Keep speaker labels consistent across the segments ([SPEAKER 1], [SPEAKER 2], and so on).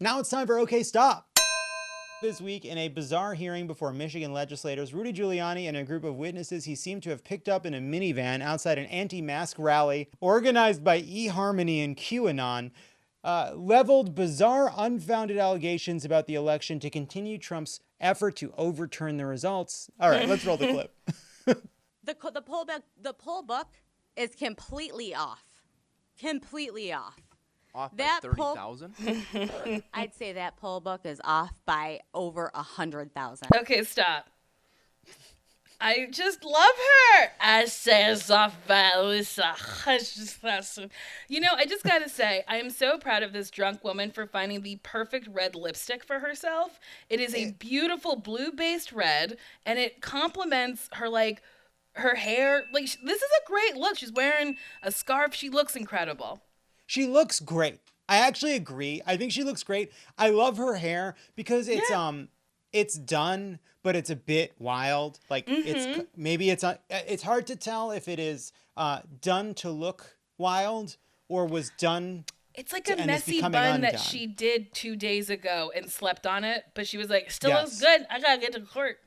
[SPEAKER 1] Now it's time for OK Stop. This week, in a bizarre hearing before Michigan legislators, Rudy Giuliani and a group of witnesses he seemed to have picked up in a minivan outside an anti-mask rally organized by eHarmony and QAnon leveled bizarre, unfounded allegations about the election to continue Trump's effort to overturn the results. All right, let's roll the clip.
[SPEAKER 2] The poll book is completely off. Completely off.
[SPEAKER 3] Off by 30,000?
[SPEAKER 2] I'd say that poll book is off by over 100,000.
[SPEAKER 4] Okay, stop. I just love her. I say it's off by Lisa. I just gotta say, I am so proud of this drunk woman for finding the perfect red lipstick for herself. It is a beautiful blue-based red, and it complements her, her hair. This is a great look. She's wearing a scarf. She looks incredible.
[SPEAKER 1] She looks great. I actually agree. I think she looks great. I love her hair because it's done, but it's a bit wild. It's hard to tell if it is done to look wild or was done.
[SPEAKER 4] It's like a messy bun that she did 2 days ago and slept on it, but she was like, still looks good. I gotta get to court.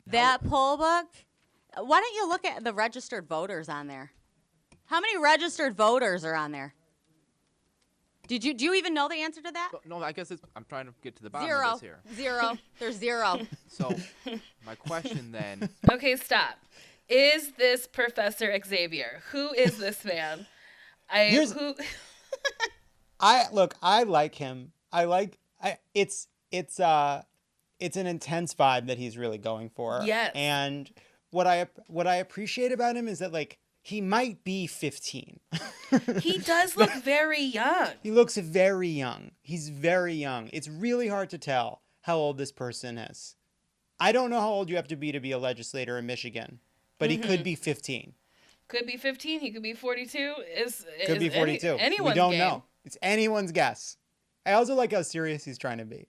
[SPEAKER 2] That poll book, why don't you look at the registered voters on there? How many registered voters are on there? Do you even know the answer to that?
[SPEAKER 3] No, I guess I'm trying to get to the bottom of this here.
[SPEAKER 2] Zero. There's zero. So,
[SPEAKER 3] my question then.
[SPEAKER 4] Okay, stop. Is this Professor Xavier? Who is this man? I
[SPEAKER 1] like him. It's an intense vibe that he's really going for.
[SPEAKER 4] Yes.
[SPEAKER 1] And what I appreciate about him is that he might be 15.
[SPEAKER 4] He does look very young.
[SPEAKER 1] He looks very young. He's very young. It's really hard to tell how old this person is. I don't know how old you have to be a legislator in Michigan, but he could be 15.
[SPEAKER 4] Could be 15. He could be 42.
[SPEAKER 1] Could be 42.
[SPEAKER 4] Anyone's
[SPEAKER 1] we don't
[SPEAKER 4] game.
[SPEAKER 1] know. It's anyone's guess. I also like how serious he's trying to be.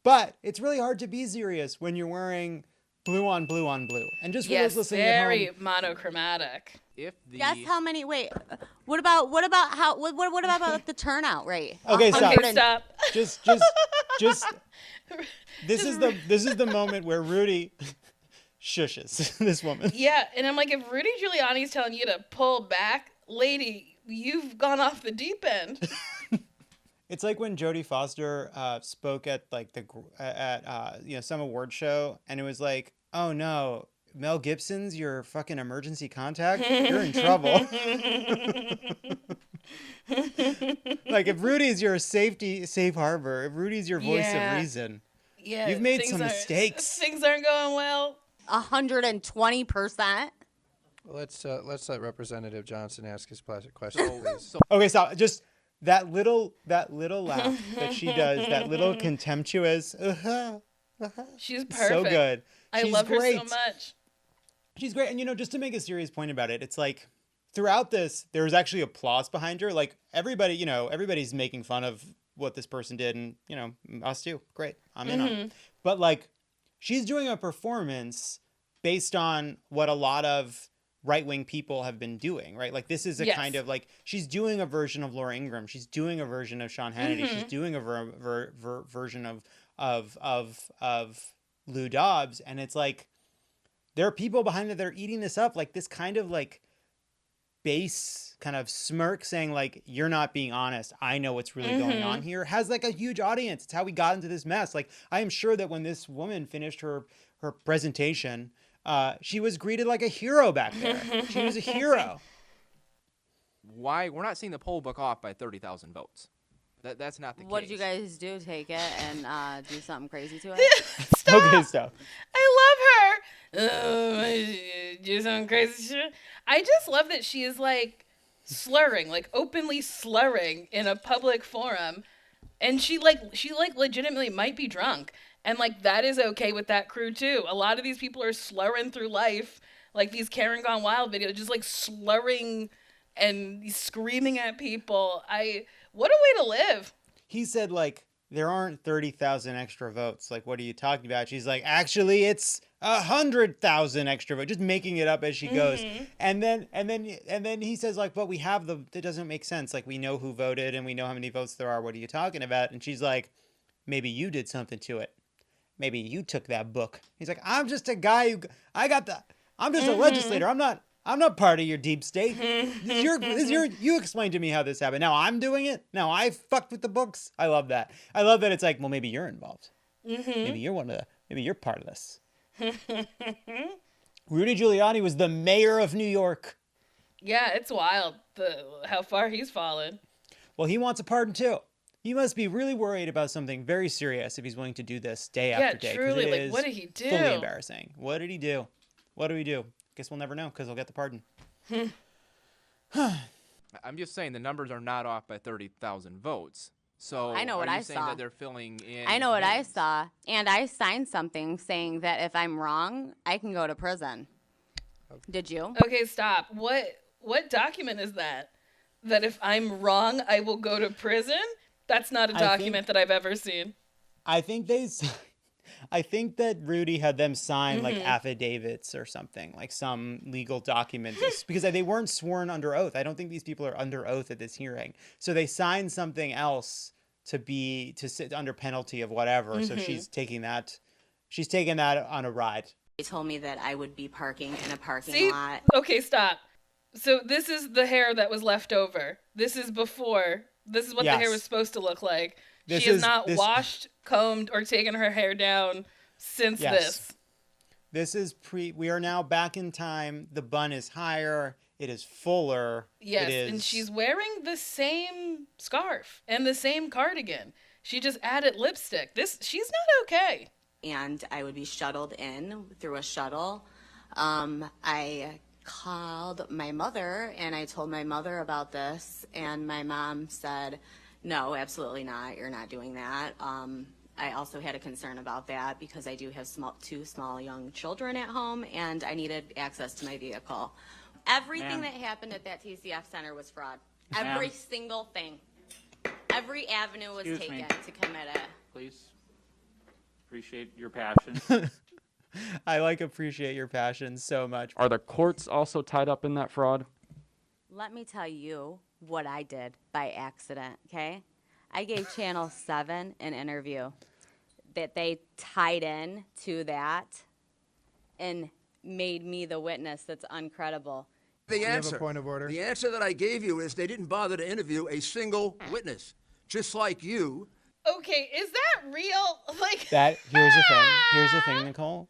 [SPEAKER 1] But it's really hard to be serious when you're wearing blue on blue on blue. And just for those listening at home,
[SPEAKER 4] very monochromatic.
[SPEAKER 2] Guess how many? Wait, what about the turnout rate?
[SPEAKER 1] Okay, stop.
[SPEAKER 4] Okay, stop.
[SPEAKER 1] Just. This is the moment where Rudy shushes this woman.
[SPEAKER 4] Yeah, and I'm like, if Rudy Giuliani's telling you to pull back, lady, you've gone off the deep end.
[SPEAKER 1] It's like when Jodie Foster spoke at some award show, and it was like, oh no, Mel Gibson's your fucking emergency contact. You're in trouble. If Rudy's your safe harbor, if Rudy's your voice of reason, you've made some mistakes.
[SPEAKER 4] Things aren't going well.
[SPEAKER 2] 120%.
[SPEAKER 5] Let's let Representative Johnson ask his question, please.
[SPEAKER 1] Okay, so just that little laugh that she does, that little contemptuous.
[SPEAKER 4] She's perfect.
[SPEAKER 1] So good.
[SPEAKER 4] I love her so much.
[SPEAKER 1] She's great. And, just to make a serious point about it, it's like throughout this, there's actually applause behind her. Everybody's making fun of what this person did. And, us too. Great. I'm in on it. But she's doing a performance based on what a lot of right-wing people have been doing, right? This is a kind of she's doing a version of Laura Ingraham. She's doing a version of Sean Hannity. She's doing a version of Lou Dobbs. And it's there are people behind it that are eating this up, this kind of base kind of smirk saying you're not being honest. I know what's really going on here. Has a huge audience. It's how we got into this mess. I am sure that when this woman finished her presentation, she was greeted like a hero back there. She was a hero.
[SPEAKER 3] Why? We're not seeing the poll book off by 30,000 votes. That's not the case.
[SPEAKER 2] What did you guys do? Take it and do something crazy to it?
[SPEAKER 4] Stop.
[SPEAKER 1] Okay, stop.
[SPEAKER 4] I love her. Do something crazy shit. I just love that she is slurring, openly slurring in a public forum, and she legitimately might be drunk, and that is okay with that crew too. A lot of these people are slurring through life, these Karen Gone Wild videos, just slurring and screaming at people. What a way to live.
[SPEAKER 1] He said there aren't 30,000 extra votes. Like, what are you talking about? She's like, actually, it's 100,000 extra votes, just making it up as she goes. And then he says, like, but we have that doesn't make sense. Like, we know who voted and we know how many votes there are. What are you talking about? And she's like, maybe you did something to it. Maybe you took that book. He's like, I'm just a guy I'm just a legislator. I'm not part of your deep state. You explain to me how this happened. Now I'm doing it. Now I fucked with the books. I love that. I love that it's like, well, maybe you're involved. Maybe you're part of this. Rudy Giuliani was the mayor of New York.
[SPEAKER 4] Yeah, it's wild how far he's fallen.
[SPEAKER 1] Well, he wants a pardon too. He must be really worried about something very serious if he's willing to do this day after day.
[SPEAKER 4] Yeah, truly. Like, what did he do?
[SPEAKER 1] Fully embarrassing. What did he do? What do we do? Guess we'll never know because he'll get the pardon.
[SPEAKER 3] I'm just saying the numbers are not off by 30,000 votes. So
[SPEAKER 2] I know what I
[SPEAKER 3] saying
[SPEAKER 2] saw.
[SPEAKER 3] that they're filling in?
[SPEAKER 2] I know what I
[SPEAKER 3] names?
[SPEAKER 2] saw. And I signed something saying that if I'm wrong, I can go to prison. Did you?
[SPEAKER 4] Okay, stop. What document is that? That if I'm wrong, I will go to prison? That's not a document that I've ever seen.
[SPEAKER 1] I think that Rudy had them sign like affidavits or something, like some legal document, because they weren't sworn under oath. I don't think these people are under oath at this hearing. So they signed something else to sit under penalty of whatever. So she's taking that on a ride.
[SPEAKER 2] They told me that I would be parking in a parking lot.
[SPEAKER 4] Okay, stop. So this is the hair that was left over. This is before. This is what the hair was supposed to look like. She has not washed, combed, or taken her hair down since this.
[SPEAKER 1] This is we are now back in time. The bun is higher. It is fuller.
[SPEAKER 4] Yes, and she's wearing the same scarf and the same cardigan. She just added lipstick. She's not okay.
[SPEAKER 2] And I would be shuttled in through a shuttle. I called my mother and I told my mother about this, and my mom said, no, absolutely not. You're not doing that. I also had a concern about that because I do have two small young children at home, and I needed access to my vehicle. Everything that happened at that TCF center was fraud. Every single thing. Every avenue was taken to commit it.
[SPEAKER 6] Please. Appreciate your passion.
[SPEAKER 1] I appreciate your passion so much.
[SPEAKER 7] Are the courts also tied up in that fraud?
[SPEAKER 2] Let me tell you what I did by accident, okay? I gave Channel 7 an interview that they tied in to that and made me the witness that's uncredible.
[SPEAKER 8] The
[SPEAKER 5] You have
[SPEAKER 8] answer.
[SPEAKER 5] a point of order?
[SPEAKER 8] The answer that I gave you is they didn't bother to interview a single witness, just like you.
[SPEAKER 4] Okay, is that real?
[SPEAKER 1] Here's the thing, Nicole.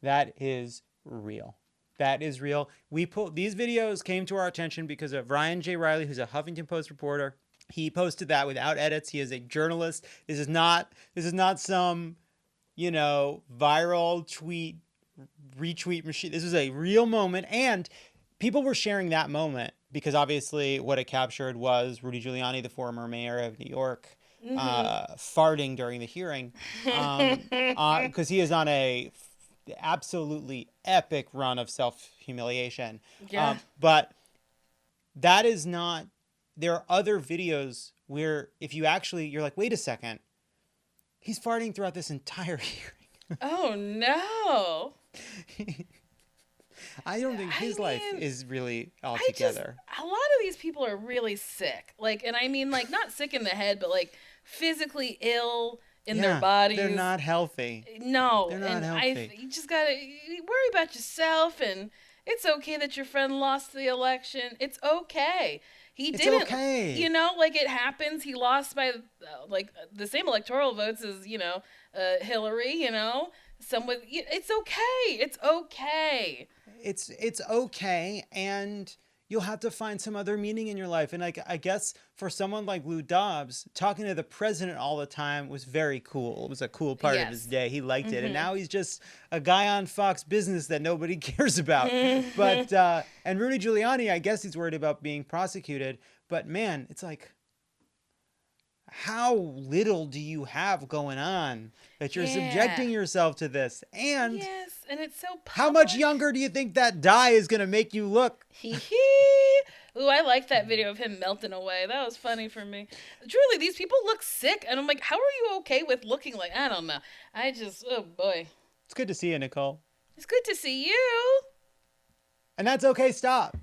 [SPEAKER 1] That is real. That is real. These videos came to our attention because of Ryan J. Riley, who's a Huffington Post reporter. He posted that without edits. He is a journalist. This is not some, viral retweet machine. This is a real moment, and people were sharing that moment because obviously what it captured was Rudy Giuliani, the former mayor of New York, farting during the hearing, because he is on a absolutely epic run of self-humiliation.
[SPEAKER 4] Yeah.
[SPEAKER 1] But that is not, there are other videos where if you you're like, wait a second, he's farting throughout this entire hearing.
[SPEAKER 4] Oh, no.
[SPEAKER 1] I don't think his life is really all together.
[SPEAKER 4] A lot of these people are really sick. And I mean, not sick in the head, but physically ill in their bodies.
[SPEAKER 1] They're not healthy.
[SPEAKER 4] No.
[SPEAKER 1] They're not healthy.
[SPEAKER 4] You just gotta worry about yourself, and it's okay that your friend lost the election. It's okay. It's
[SPEAKER 1] okay.
[SPEAKER 4] It happens. He lost by the same electoral votes as, Hillary, someone. It's okay. It's okay.
[SPEAKER 1] It's okay, and you'll have to find some other meaning in your life. And I guess for someone like Lou Dobbs, talking to the president all the time was very cool. It was a cool part of his day. He liked it. And now he's just a guy on Fox Business that nobody cares about. But and Rudy Giuliani, I guess he's worried about being prosecuted. But man, it's like, how little do you have going on that you're subjecting yourself to this? And
[SPEAKER 4] yes, and it's so public.
[SPEAKER 1] How much younger do you think that dye is going to make you look?
[SPEAKER 4] Ooh, I like that video of him melting away. That was funny for me. Truly, these people look sick, and I'm like, how are you okay with looking like? I don't know. Oh boy.
[SPEAKER 1] It's good to see you, Nicole.
[SPEAKER 4] It's good to see you.
[SPEAKER 1] And that's okay. Stop.